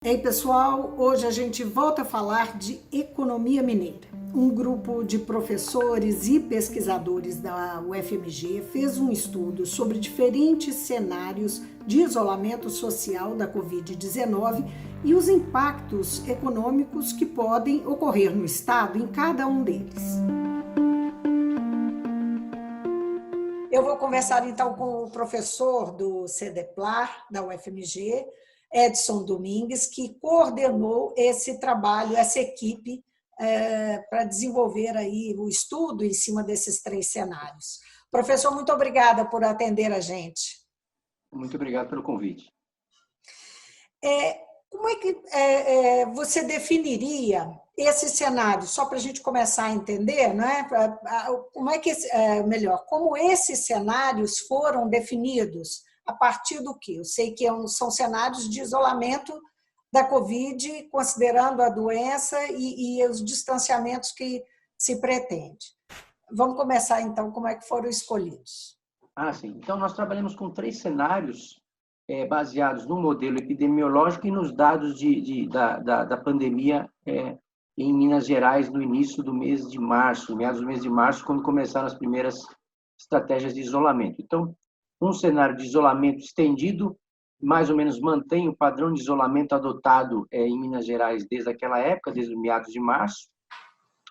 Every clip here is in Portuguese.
Ei, pessoal, hoje a gente volta a falar de economia mineira. Um grupo de professores e pesquisadores da UFMG fez um estudo sobre diferentes cenários de isolamento social da Covid-19 e os impactos econômicos que podem ocorrer no estado em cada um deles. Eu vou conversar então com o professor do CEDEPLAR, da UFMG, Edson Domingues, que coordenou esse trabalho, essa equipe, para desenvolver aí o estudo em cima desses três cenários. Professor, muito obrigada por atender a gente. Muito obrigado pelo convite. Como é que você definiria esse cenário, só para a gente começar a entender, não é? Como é que, melhor, como esses cenários foram definidos? A partir do quê? Eu sei que são cenários de isolamento da Covid, considerando a doença e os distanciamentos que se pretende. Vamos começar, então, como é que foram escolhidos? Sim. Então, nós trabalhamos com três cenários baseados no modelo epidemiológico e nos dados da pandemia em Minas Gerais no início do mês de março, meados do mês de março, quando começaram as primeiras estratégias de isolamento. Então, um cenário de isolamento estendido, mais ou menos mantém o padrão de isolamento adotado em Minas Gerais desde aquela época, desde meados de março.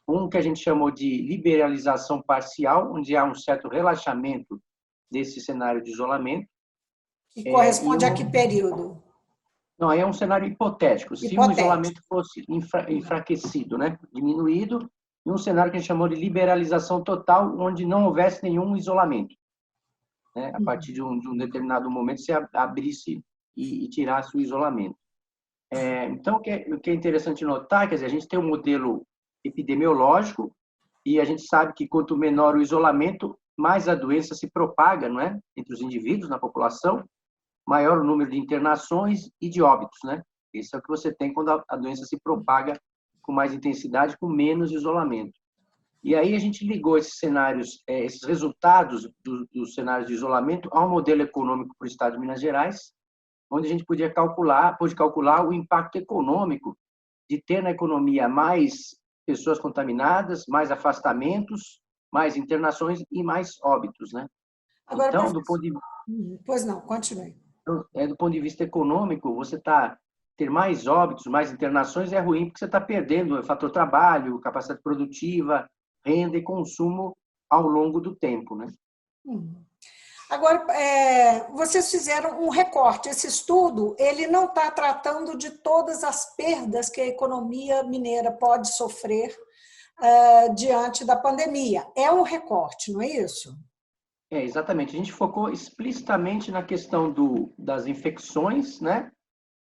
Um que a gente chamou de liberalização parcial, onde há um certo relaxamento desse cenário de isolamento. E corresponde a que período? Não, aí é um cenário hipotético. Se o isolamento fosse enfraquecido, né, diminuído, e um cenário que a gente chamou de liberalização total, onde não houvesse nenhum isolamento. Né? A partir de um determinado momento, se abrisse e tirasse o isolamento. Então, o que é interessante notar, quer dizer, a gente tem um modelo epidemiológico e a gente sabe que quanto menor o isolamento, mais a doença se propaga, não é? Entre os indivíduos, na população, maior o número de internações e de óbitos, né? Esse é o que você tem quando a doença se propaga com mais intensidade, com menos isolamento. E aí a gente ligou esses cenários, esses resultados dos cenários de isolamento ao modelo econômico para o estado de Minas Gerais, onde a gente pôde calcular o impacto econômico de ter na economia mais pessoas contaminadas, mais afastamentos, mais internações e mais óbitos, né? Agora, então, pois não, continue. Do ponto de vista econômico, ter mais óbitos, mais internações é ruim, porque você está perdendo o fator trabalho, capacidade produtiva, renda e consumo ao longo do tempo, né? Agora, vocês fizeram um recorte. Esse estudo, ele não está tratando de todas as perdas que a economia mineira pode sofrer diante da pandemia. É um recorte, não é isso? Exatamente. A gente focou explicitamente na questão das infecções, né?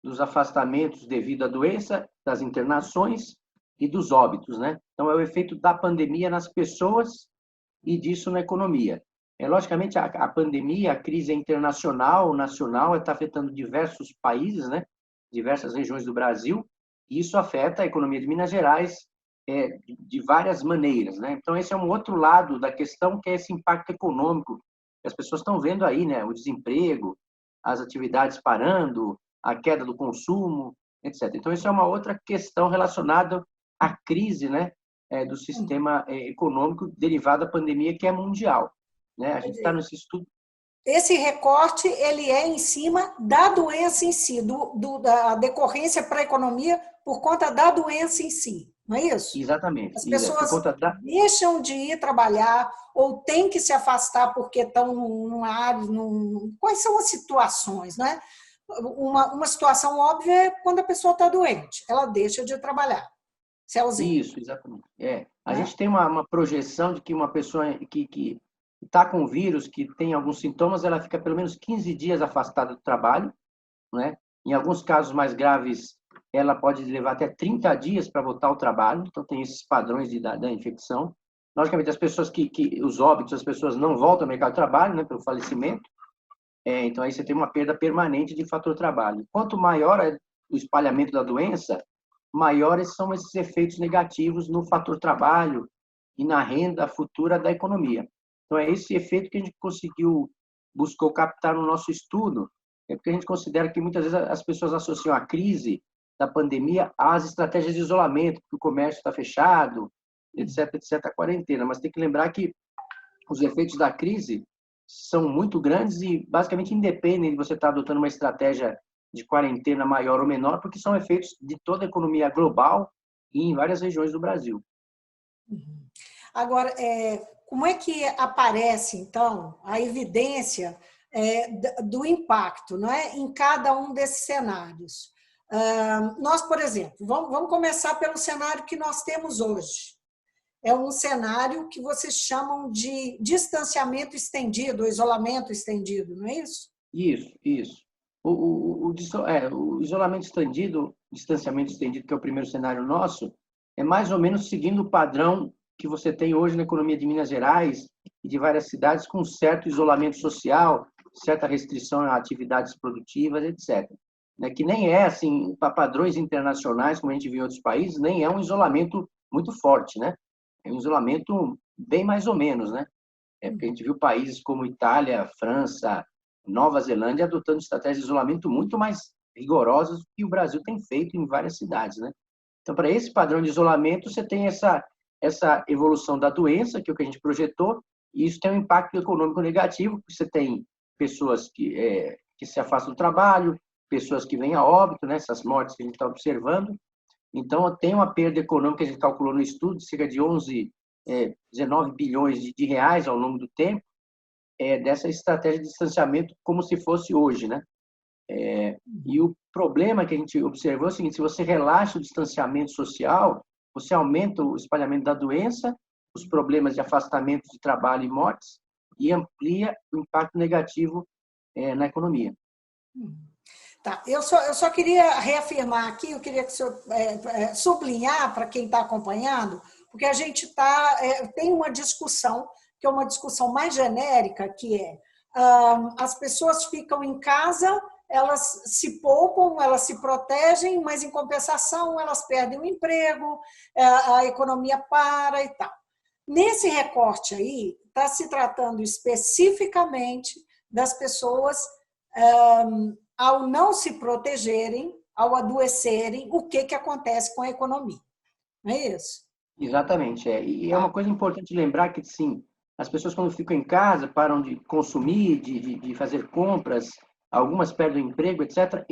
Dos afastamentos devido à doença, das internações e dos óbitos, né? Então, é o efeito da pandemia nas pessoas e disso na economia. Logicamente, a pandemia, a crise internacional, nacional, está afetando diversos países, né? Diversas regiões do Brasil, e isso afeta a economia de Minas Gerais de várias maneiras, né? Então, esse é um outro lado da questão, que é esse impacto econômico. As pessoas estão vendo aí, né? O desemprego, as atividades parando, a queda do consumo, etc. Então, isso é uma outra questão relacionada à crise, né? Do sistema econômico derivado da pandemia, que é mundial. Né? A gente está nesse estudo. Esse recorte, ele é em cima da doença em si, da decorrência para a economia por conta da doença em si, não é isso? Exatamente. As pessoas deixam de ir trabalhar ou têm que se afastar porque estão numa área... Quais são as situações, né? Uma situação óbvia é quando a pessoa está doente, ela deixa de trabalhar, se ausenta. Isso, exatamente. A gente tem uma projeção de que uma pessoa que está com o vírus, que tem alguns sintomas, ela fica pelo menos 15 dias afastada do trabalho, né? Em alguns casos mais graves, ela pode levar até 30 dias para voltar ao trabalho, então tem esses padrões da infecção. Logicamente, as pessoas os óbitos, as pessoas não voltam ao mercado de trabalho, né, pelo falecimento, então aí você tem uma perda permanente de fator trabalho. Quanto maior é o espalhamento da doença, maiores são esses efeitos negativos no fator trabalho e na renda futura da economia. Então, é esse efeito que a gente buscou captar no nosso estudo, porque a gente considera que muitas vezes as pessoas associam a crise da pandemia às estratégias de isolamento, porque o comércio está fechado, etc., etc., a quarentena. Mas tem que lembrar que os efeitos da crise são muito grandes e basicamente independem de você estar adotando uma estratégia de quarentena maior ou menor, porque são efeitos de toda a economia global e em várias regiões do Brasil. Agora, como é que aparece, então, a evidência do impacto, não é, em cada um desses cenários? Nós, por exemplo, vamos começar pelo cenário que nós temos hoje. É um cenário que vocês chamam de distanciamento estendido, ou isolamento estendido, não é isso? Isso. O isolamento estendido, distanciamento estendido, que é o primeiro cenário nosso, é mais ou menos seguindo o padrão que você tem hoje na economia de Minas Gerais e de várias cidades, com certo isolamento social, certa restrição a atividades produtivas, etc. Que nem é, assim, para padrões internacionais, como a gente viu em outros países, nem é um isolamento muito forte, né? É um isolamento bem mais ou menos, né? Porque a gente viu países como Itália, França, Nova Zelândia adotando estratégias de isolamento muito mais rigorosas do que o Brasil tem feito em várias cidades, né? Então, para esse padrão de isolamento, você tem essa evolução da doença, que é o que a gente projetou, e isso tem um impacto econômico negativo, porque você tem pessoas que se afastam do trabalho, pessoas que vêm a óbito, né? Essas mortes que a gente está observando. Então, tem uma perda econômica que a gente calculou no estudo, de cerca de 19 bilhões de reais ao longo do tempo, dessa estratégia de distanciamento como se fosse hoje, né? E o problema que a gente observou é o seguinte: se você relaxa o distanciamento social, você aumenta o espalhamento da doença, os problemas de afastamento de trabalho e mortes, e amplia o impacto negativo na economia. Tá, eu só queria reafirmar aqui, eu queria que o senhor sublinhar para quem está acompanhando, porque a gente tem uma discussão, que é uma discussão mais genérica, que as pessoas ficam em casa, elas se poupam, elas se protegem, mas em compensação elas perdem o emprego, a economia para e tal. Nesse recorte aí, está se tratando especificamente das pessoas ao não se protegerem, ao adoecerem, o que acontece com a economia. Não é isso? Exatamente. E é uma coisa importante lembrar que, sim, as pessoas, quando ficam em casa, param de consumir, de fazer compras, algumas perdem o emprego, etc.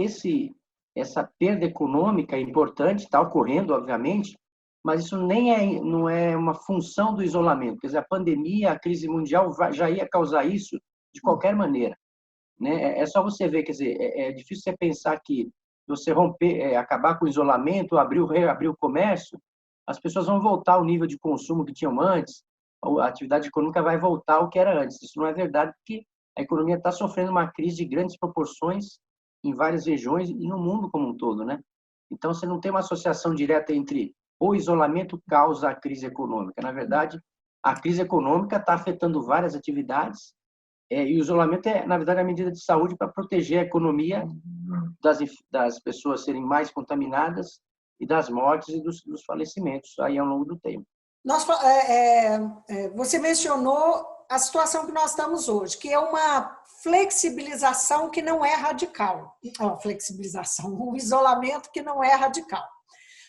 Essa perda econômica é importante, está ocorrendo, obviamente, mas isso não é uma função do isolamento. Quer dizer, a pandemia, a crise mundial já ia causar isso de qualquer maneira, né? É só você ver, quer dizer, é difícil você pensar que você acabar com o isolamento, reabrir o comércio, as pessoas vão voltar ao nível de consumo que tinham antes, a atividade econômica vai voltar ao que era antes. Isso não é verdade, porque a economia está sofrendo uma crise de grandes proporções em várias regiões e no mundo como um todo, né? Então, você não tem uma associação direta entre o isolamento causa a crise econômica. Na verdade, a crise econômica está afetando várias atividades, e o isolamento na verdade, a medida de saúde para proteger a economia das pessoas serem mais contaminadas e das mortes e dos falecimentos aí ao longo do tempo. Você mencionou a situação que nós estamos hoje, que é uma flexibilização que não é radical. Um isolamento que não é radical.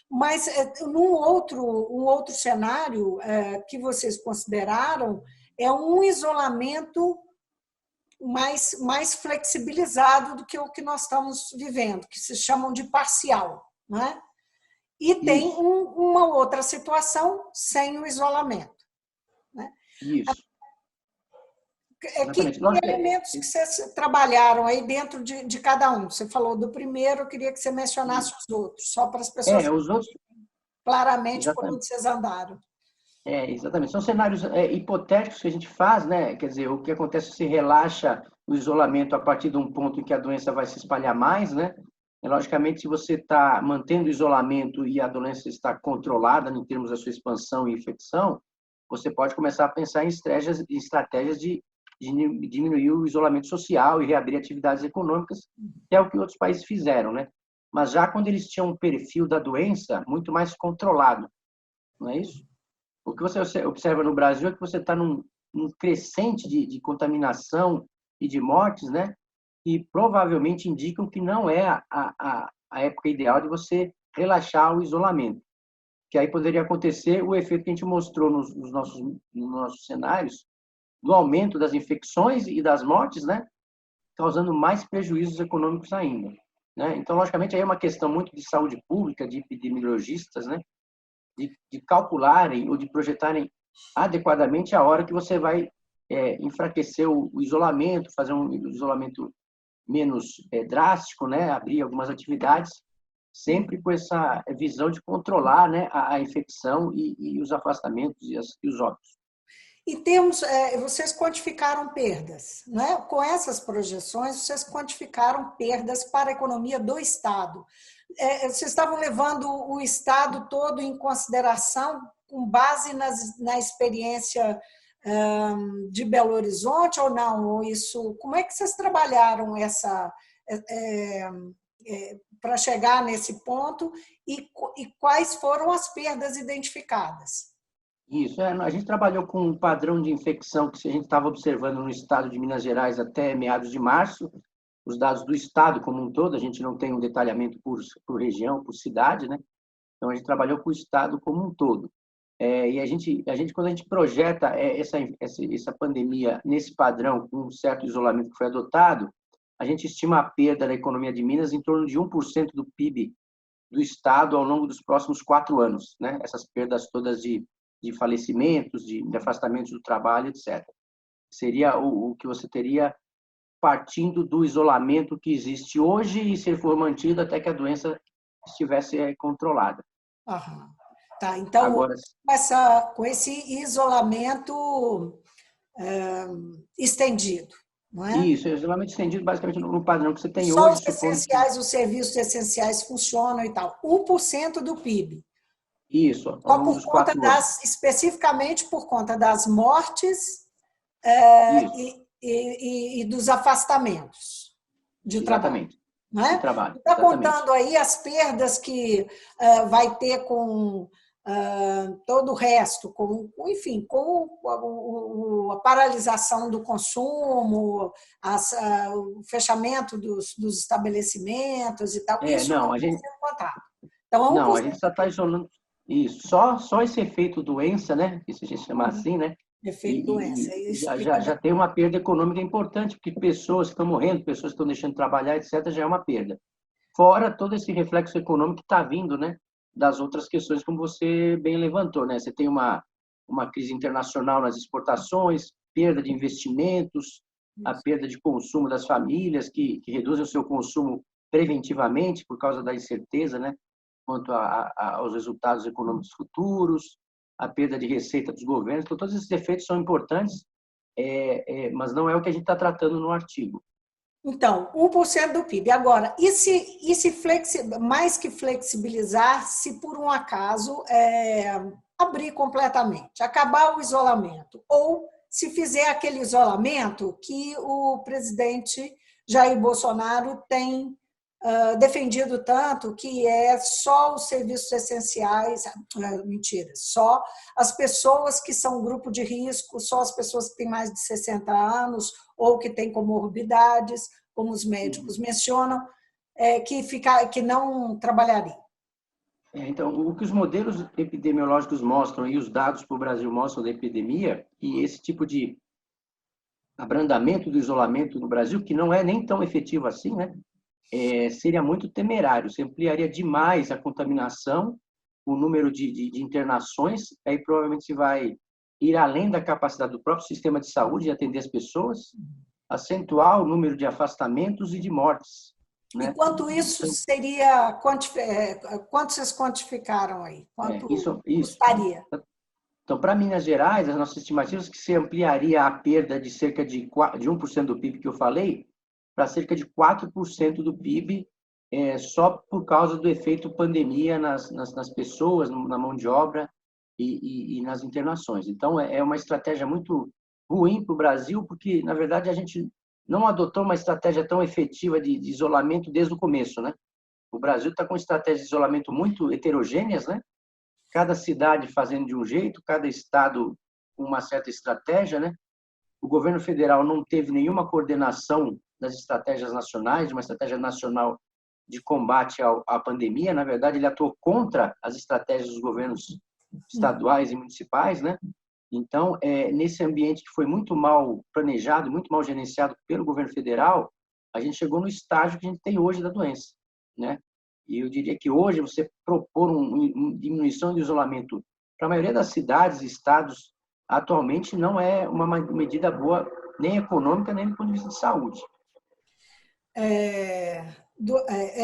Mas um outro cenário que vocês consideraram é um isolamento mais flexibilizado do que o que nós estamos vivendo, que se chamam de parcial, né? E tem uma outra situação sem o isolamento, né? Isso. Que elementos que vocês trabalharam aí dentro de cada um? Você falou do primeiro, eu queria que você mencionasse os outros, só para as pessoas os outros claramente exatamente por onde vocês andaram. Exatamente. São cenários hipotéticos que a gente faz, né? Quer dizer, o que acontece se relaxa o isolamento a partir de um ponto em que a doença vai se espalhar mais, né? Logicamente, se você está mantendo o isolamento e a doença está controlada em termos da sua expansão e infecção, você pode começar a pensar em estratégias de diminuir o isolamento social e reabrir atividades econômicas, que é o que outros países fizeram, né? Mas já quando eles tinham um perfil da doença muito mais controlado, não é isso? O que você observa no Brasil é que você está num crescente de contaminação e de mortes, né? E provavelmente indicam que não é a época ideal de você relaxar o isolamento. Que aí poderia acontecer o efeito que a gente mostrou nos nossos cenários, do aumento das infecções e das mortes, né? Causando mais prejuízos econômicos ainda. Né? Então, logicamente, aí é uma questão muito de saúde pública, de epidemiologistas, né? De calcularem ou de projetarem adequadamente a hora que você vai enfraquecer o isolamento, fazer um isolamento menos drástico, né? Abrir algumas atividades, sempre com essa visão de controlar, né, a infecção e os afastamentos e os óbitos. E vocês quantificaram perdas, não é? Com essas projeções, vocês quantificaram perdas para a economia do Estado. Vocês estavam levando o Estado todo em consideração com base na experiência de Belo Horizonte ou não? Ou isso, como é que vocês trabalharam para chegar nesse ponto e quais foram as perdas identificadas? Isso, a gente trabalhou com um padrão de infecção que a gente estava observando no estado de Minas Gerais até meados de março, os dados do estado como um todo, a gente não tem um detalhamento por região, por cidade, né? Então a gente trabalhou com o estado como um todo. E a gente quando a gente projeta essa pandemia nesse padrão, com um certo isolamento que foi adotado, a gente estima a perda da economia de Minas em torno de 1% do PIB do estado ao longo dos próximos 4 anos, né? Essas perdas todas de falecimentos, de afastamentos do trabalho, etc. Seria o que você teria partindo do isolamento que existe hoje e se ele for mantido até que a doença estivesse controlada. Aham. Tá, então, agora, com esse isolamento estendido, não é? Isso, isolamento estendido basicamente no padrão que você tem só hoje. Os serviços essenciais funcionam e tal. 1% do PIB. Isso, só por conta especificamente por conta das mortes e dos afastamentos de Exatamente. trabalho. Não é? Está contando aí as perdas que vai ter com todo o resto, enfim, com a paralisação do consumo, o fechamento dos estabelecimentos e tal. Isso não a gente contado. Então, não, a gente só está isolando isso. Só esse efeito doença, né? Que se a gente chamar assim, né? Efeito doença. Já tem uma perda econômica importante, porque pessoas que estão morrendo, pessoas que estão deixando de trabalhar, etc., já é uma perda. Fora todo esse reflexo econômico que está vindo, né? Das outras questões, como você bem levantou, né? Você tem uma crise internacional nas exportações, perda de investimentos, a perda de consumo das famílias, que reduzem o seu consumo preventivamente por causa da incerteza, né? Quanto aos resultados econômicos futuros, a perda de receita dos governos. Então, todos esses efeitos são importantes, mas não é o que a gente está tratando no artigo. Então, 1% do PIB. Agora, mais que flexibilizar, se por um acaso abrir completamente, acabar o isolamento, ou se fizer aquele isolamento que o presidente Jair Bolsonaro tem defendido tanto, que é só os serviços essenciais, mentira, só as pessoas que são grupo de risco, só as pessoas que têm mais de 60 anos ou que têm comorbidades, como os médicos mencionam, que não trabalhariam. Então, o que os modelos epidemiológicos mostram e os dados para o Brasil mostram da epidemia, e esse tipo de abrandamento do isolamento no Brasil, que não é nem tão efetivo assim, né? Seria muito temerário, você ampliaria demais a contaminação, o número de internações, aí provavelmente se vai ir além da capacidade do próprio sistema de saúde de atender as pessoas, acentuar o número de afastamentos e de mortes. Né? E quanto isso seria, quanto vocês quantificaram aí? Quanto custaria? Então, para Minas Gerais, as nossas estimativas que se ampliaria a perda de cerca de 1% do PIB que eu falei, para cerca de 4% do PIB, só por causa do efeito pandemia nas pessoas, na mão de obra e nas internações. Então, é uma estratégia muito ruim para o Brasil, porque, na verdade, a gente não adotou uma estratégia tão efetiva de isolamento desde o começo, né? O Brasil está com estratégias de isolamento muito heterogêneas, né? Cada cidade fazendo de um jeito, cada estado com uma certa estratégia, né? O governo federal não teve nenhuma coordenação das estratégias nacionais, de uma estratégia nacional de combate à pandemia. Na verdade, ele atuou contra as estratégias dos governos estaduais e municipais, né? Então, nesse ambiente que foi muito mal planejado, muito mal gerenciado pelo governo federal, a gente chegou no estágio que a gente tem hoje da doença, né? E eu diria que hoje você propor uma diminuição do isolamento para a maioria das cidades e estados atualmente não é uma medida boa, nem econômica, nem do ponto de vista de saúde.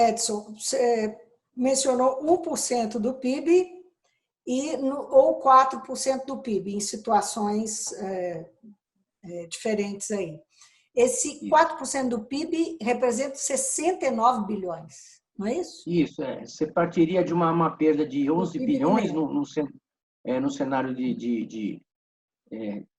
Edson, você mencionou 1% do PIB ou 4% do PIB em situações diferentes aí. Esse 4% do PIB representa 69 bilhões, não é isso? Isso, você partiria de uma perda de 11 bilhões no cenário de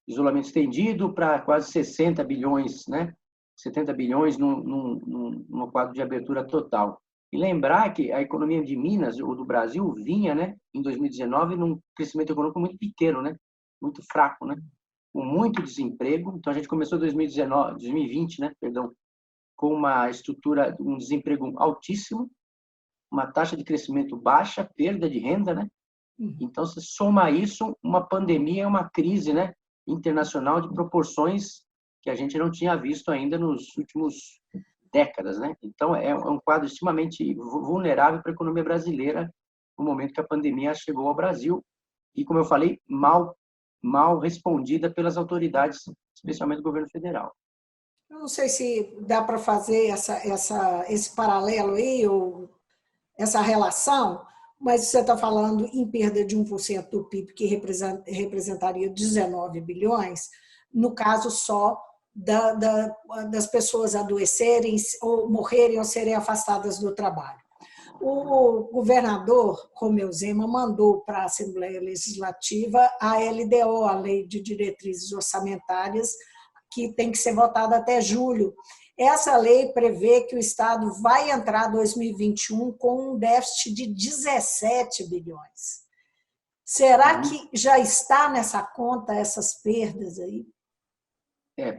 isolamento estendido para quase 60 bilhões, né? 70 bilhões num quadro de abertura total. E lembrar que a economia de Minas, ou do Brasil, vinha, né, em 2019, num crescimento econômico muito pequeno, né? Muito fraco, né? Com muito desemprego. Então, a gente começou 2020, né, perdão, com uma estrutura, um desemprego altíssimo, uma taxa de crescimento baixa, perda de renda, né? Então, se soma isso, uma pandemia, uma crise, né, internacional de proporções que a gente não tinha visto ainda nos últimos décadas, né? Então, é um quadro extremamente vulnerável para a economia brasileira no momento que a pandemia chegou ao Brasil e, como eu falei, mal respondida pelas autoridades, especialmente do governo federal. Eu não sei se dá para fazer esse paralelo aí, ou essa relação, mas você está falando em perda de 1% do PIB, que representaria 19 bilhões, no caso só das pessoas adoecerem ou morrerem ou serem afastadas do trabalho. O governador Romeu Zema mandou para a Assembleia Legislativa a LDO, a Lei de Diretrizes Orçamentárias, que tem que ser votada até julho. Essa lei prevê que o Estado vai entrar em 2021 com um déficit de 17 bilhões. Será que já está nessa conta essas perdas aí?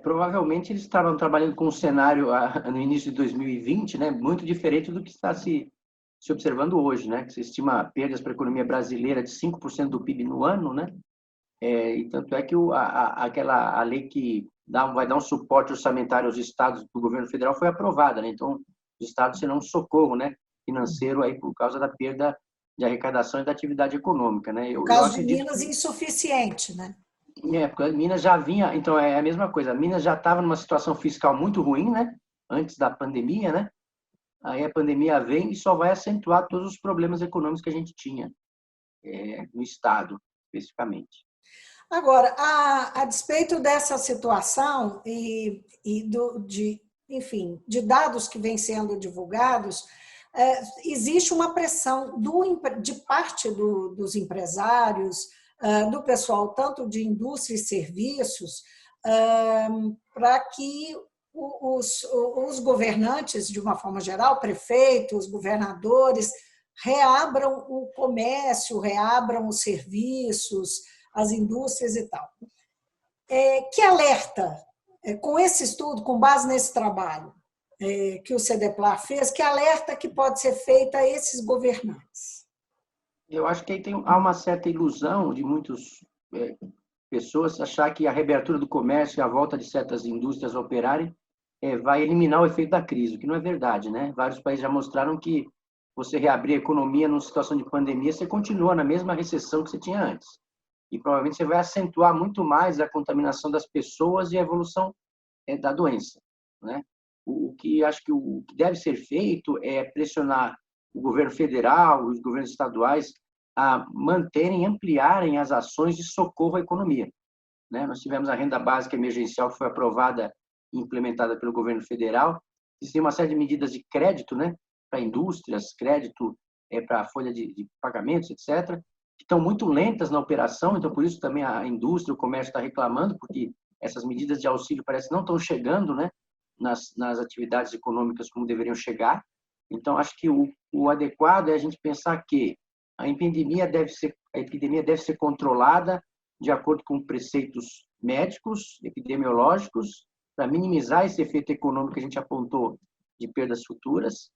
Provavelmente eles estavam trabalhando com um cenário no início de 2020, né, muito diferente do que está se observando hoje, né, que se estima perdas para a economia brasileira de 5% do PIB no ano, né, e tanto é que a lei que vai dar um suporte orçamentário aos estados do governo federal foi aprovada, né, então os estados serão um socorro, né, financeiro aí por causa da perda de arrecadação e da atividade econômica, né. No caso de Minas, insuficiente, né? Porque Minas já vinha, então é a mesma coisa. Minas já estava numa situação fiscal muito ruim, né? Antes da pandemia, né? Aí a pandemia vem e só vai acentuar todos os problemas econômicos que a gente tinha no estado, especificamente. Agora, a despeito dessa situação enfim, de dados que vêm sendo divulgados, existe uma pressão de parte dos empresários, do pessoal, tanto de indústria e serviços, para que os governantes, de uma forma geral, prefeitos, governadores, reabram o comércio, reabram os serviços, as indústrias e tal. Que alerta, com esse estudo, com base nesse trabalho que o CDPLAR fez, que alerta que pode ser feita a esses governantes? Eu acho que aí há uma certa ilusão de muitas pessoas achar que a reabertura do comércio e a volta de certas indústrias a operarem vai eliminar o efeito da crise, o que não é verdade, né? Vários países já mostraram que você reabrir a economia numa situação de pandemia, você continua na mesma recessão que você tinha antes. E provavelmente você vai acentuar muito mais a contaminação das pessoas e a evolução da doença, né? O que acho que o que deve ser feito é pressionar o governo federal, os governos estaduais a manterem, ampliarem as ações de socorro à economia, né? Nós tivemos a renda básica emergencial que foi aprovada e implementada pelo governo federal. Existem uma série de medidas de crédito, né, para indústrias, crédito para a folha de pagamentos, etc., que estão muito lentas na operação, então por isso também a indústria, o comércio está reclamando, porque essas medidas de auxílio parece que não estão chegando, né, nas atividades econômicas como deveriam chegar. Então acho que o adequado é a gente pensar que a epidemia deve ser controlada de acordo com preceitos médicos, epidemiológicos, para minimizar esse efeito econômico que a gente apontou de perdas futuras.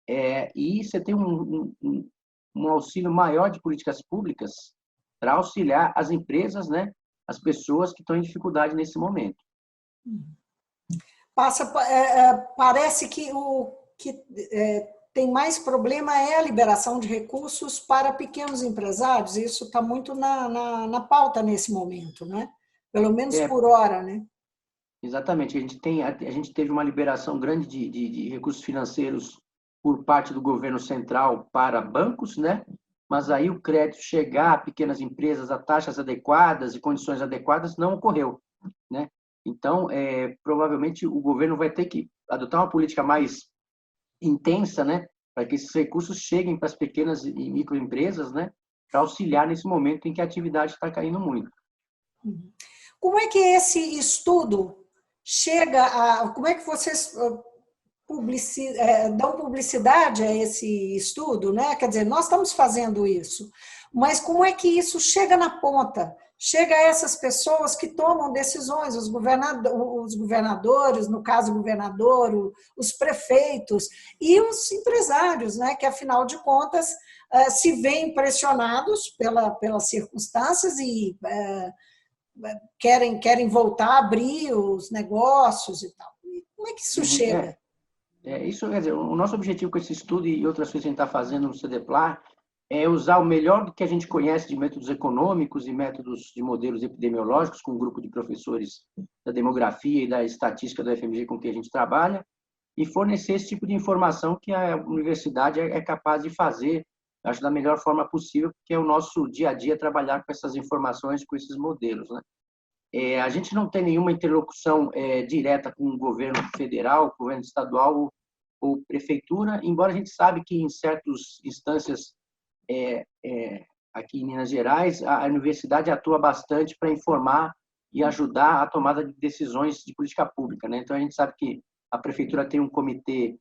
E você tem um auxílio maior de políticas públicas para auxiliar as empresas, né, as pessoas que estão em dificuldade nesse momento. Parece que o que tem mais problema é a liberação de recursos para pequenos empresários. Isso está muito na pauta nesse momento, né? Pelo menos por hora, né? Exatamente. A gente teve uma liberação grande de recursos financeiros por parte do governo central para bancos, né? Mas aí o crédito chegar a pequenas empresas a taxas adequadas e condições adequadas não ocorreu, né? Então, provavelmente o governo vai ter que adotar uma política mais intensa, né, para que esses recursos cheguem para as pequenas e microempresas, né, para auxiliar nesse momento em que a atividade está caindo muito. Como é que esse estudo chega a... Como é que vocês dão publicidade a esse estudo, né? Quer dizer, nós estamos fazendo isso, mas como é que isso chega na ponta? Chega a essas pessoas que tomam decisões, os governadores, no caso o governador, os prefeitos e os empresários, né? Que afinal de contas se veem pressionados pelas circunstâncias e querem voltar a abrir os negócios e tal. Como é que isso chega? Isso, quer dizer, o nosso objetivo com esse estudo e outras coisas que a gente está fazendo no CDPLAR é usar o melhor do que a gente conhece de métodos econômicos e métodos de modelos epidemiológicos, com um grupo de professores da demografia e da estatística do FMG com quem a gente trabalha, e fornecer esse tipo de informação que a universidade é capaz de fazer, acho, da melhor forma possível, porque é o nosso dia a dia trabalhar com essas informações, com esses modelos, né? A gente não tem nenhuma interlocução direta com o governo federal, governo estadual ou prefeitura, embora a gente sabe que em certas instâncias aqui em Minas Gerais, a universidade atua bastante para informar e ajudar a tomada de decisões de política pública, né? Então, a gente sabe que a prefeitura tem um comitê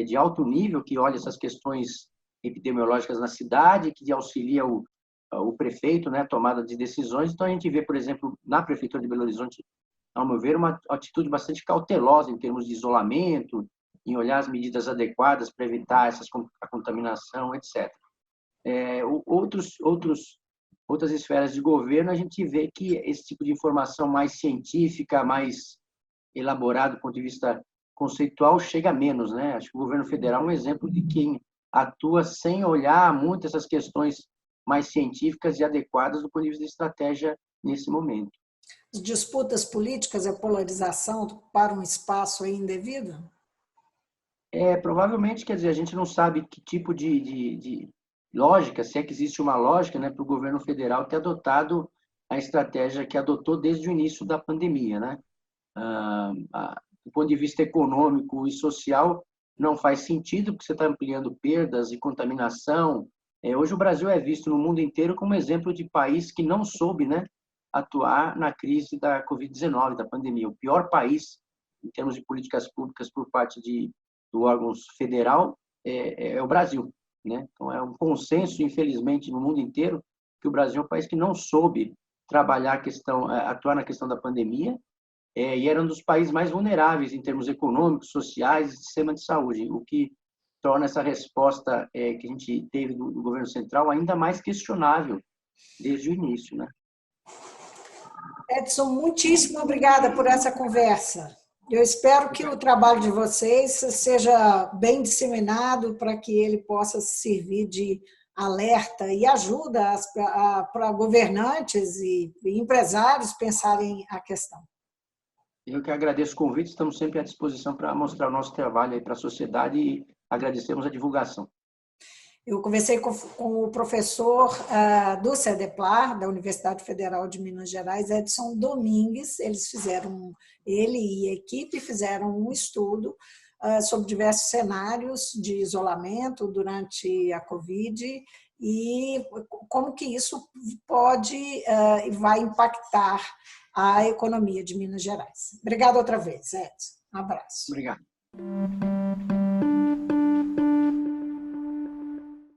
de alto nível que olha essas questões epidemiológicas na cidade, que auxilia o prefeito, né, tomada de decisões. Então, a gente vê, por exemplo, na Prefeitura de Belo Horizonte, ao meu ver, uma atitude bastante cautelosa em termos de isolamento, em olhar as medidas adequadas para evitar a contaminação, etc. Outras esferas de governo, a gente vê que esse tipo de informação mais científica, mais elaborada do ponto de vista conceitual, chega menos, né? Acho que o governo federal é um exemplo de quem atua sem olhar muito essas questões mais científicas e adequadas do ponto de vista de estratégia nesse momento. As disputas políticas, a polarização para um espaço aí indevido? Provavelmente, quer dizer, a gente não sabe que tipo de lógica, se é que existe uma lógica, né, para o governo federal ter adotado a estratégia que adotou desde o início da pandemia, né? Do ponto de vista econômico e social, não faz sentido, porque você está ampliando perdas e contaminação. Hoje o Brasil é visto no mundo inteiro como exemplo de país que não soube, né, atuar na crise da Covid-19, da pandemia. O pior país, em termos de políticas públicas por parte do órgão federal, é o Brasil, né? Então, é um consenso, infelizmente, no mundo inteiro, que o Brasil é um país que não soube trabalhar atuar na questão da pandemia, e era um dos países mais vulneráveis em termos econômicos, sociais e sistema de saúde, o que torna essa resposta que a gente teve do governo central ainda mais questionável desde o início, né? Edson, muitíssimo obrigada por essa conversa. Eu espero que o trabalho de vocês seja bem disseminado para que ele possa servir de alerta e ajuda para governantes e empresários pensarem a questão. Eu que agradeço o convite, estamos sempre à disposição para mostrar o nosso trabalho aí para a sociedade e agradecemos a divulgação. Eu conversei com o professor do CEDEPLAR, da Universidade Federal de Minas Gerais, Edson Domingues. Ele e a equipe fizeram um estudo sobre diversos cenários de isolamento durante a Covid e como que isso pode e vai impactar a economia de Minas Gerais. Obrigada outra vez, Edson. Um abraço. Obrigado.